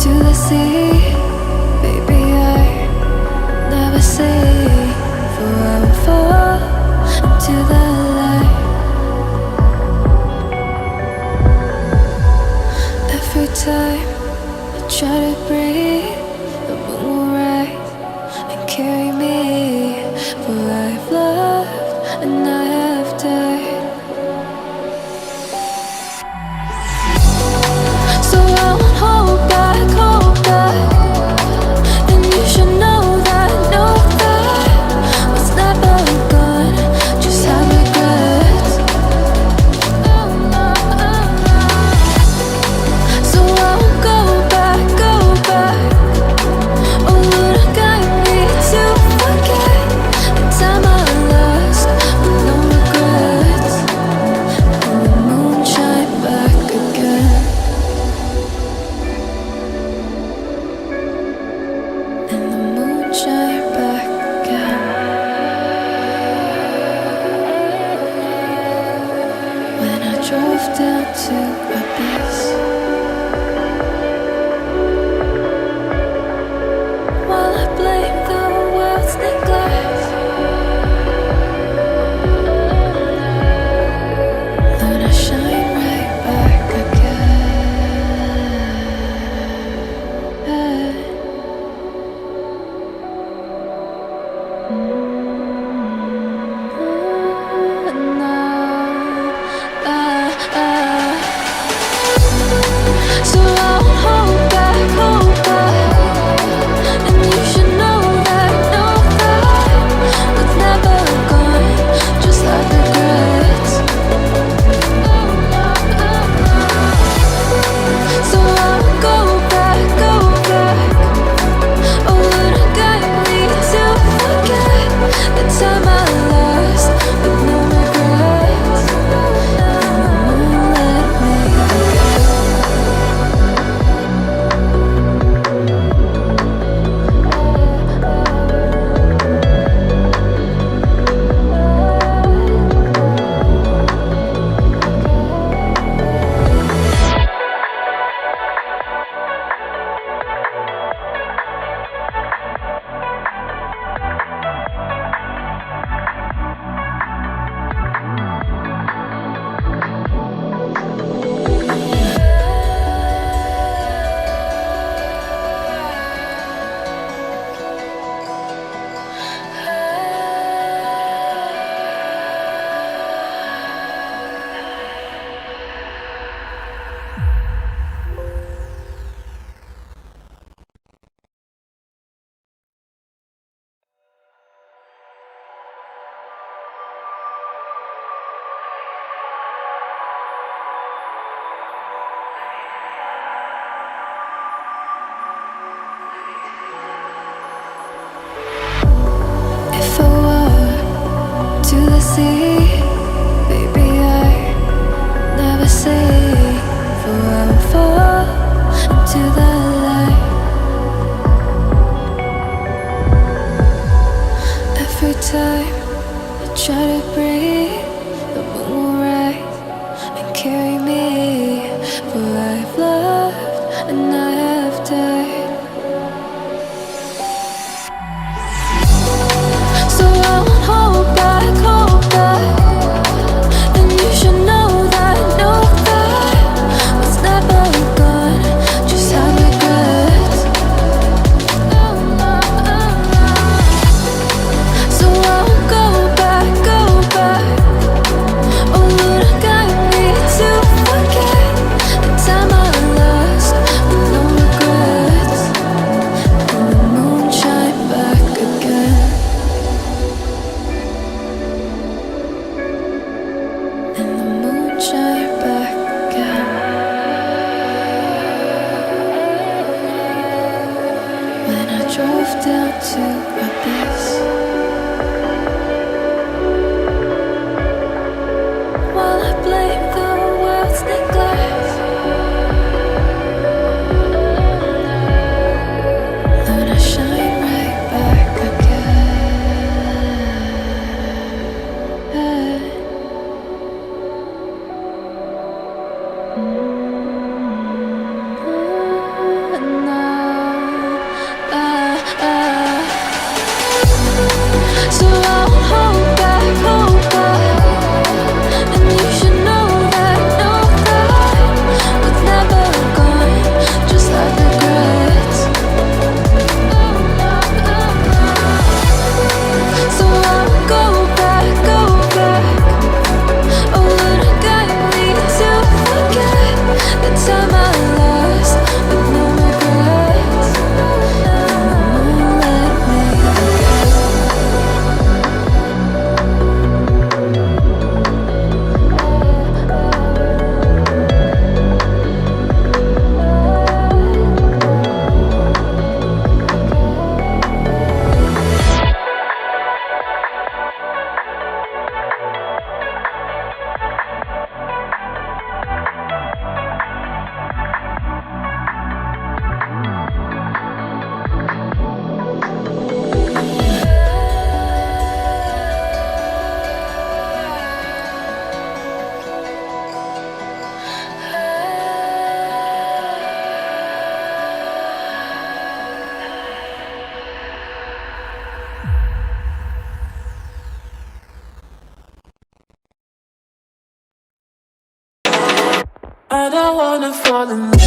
to the sea. Baby, I never say, for I will fall into the light. Every time I try to breathe, the moon will rise and carry me. For I've loved and I have died. So I won't hold back, hold back. And you should know that what's never gone just have regrets. So I won't go back, go back. Oh, would I guide me to forget the time I lost with no regrets? And the moon shine back again. And the moon shine back again. When I drove down to my base, while I blame the world's neglect, then I shine right back again. So I won't hold back, hold back. And you should know that what's never gone just like regrets. So I won't go back, go back. Oh, would I guide me to forget the time I lost with no regrets? And the moon let me forget. If I walk to the sea, baby, I never say, for I will fall into the light. Every time I try to breathe, the moon will rise and carry me. For I've loved and I have died. So I won't hold back, hold back. And you should know that what's never gone just have regrets. So I won't go back, go back. Oh, would I guide me to forget the time I lost with no regrets? And the moon shine back again. And the moon shine back again. When I drove down to my base, while I blame the world's neglect, then I shine right back again. don't wanna fall in love.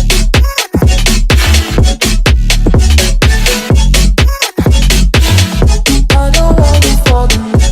I don't wanna fall in love.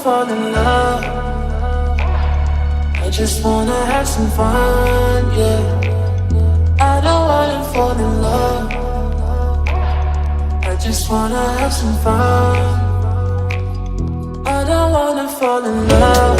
Fall in love. I just wanna have some fun, yeah. I don't wanna fall in love. I just wanna have some fun. I don't wanna fall in love.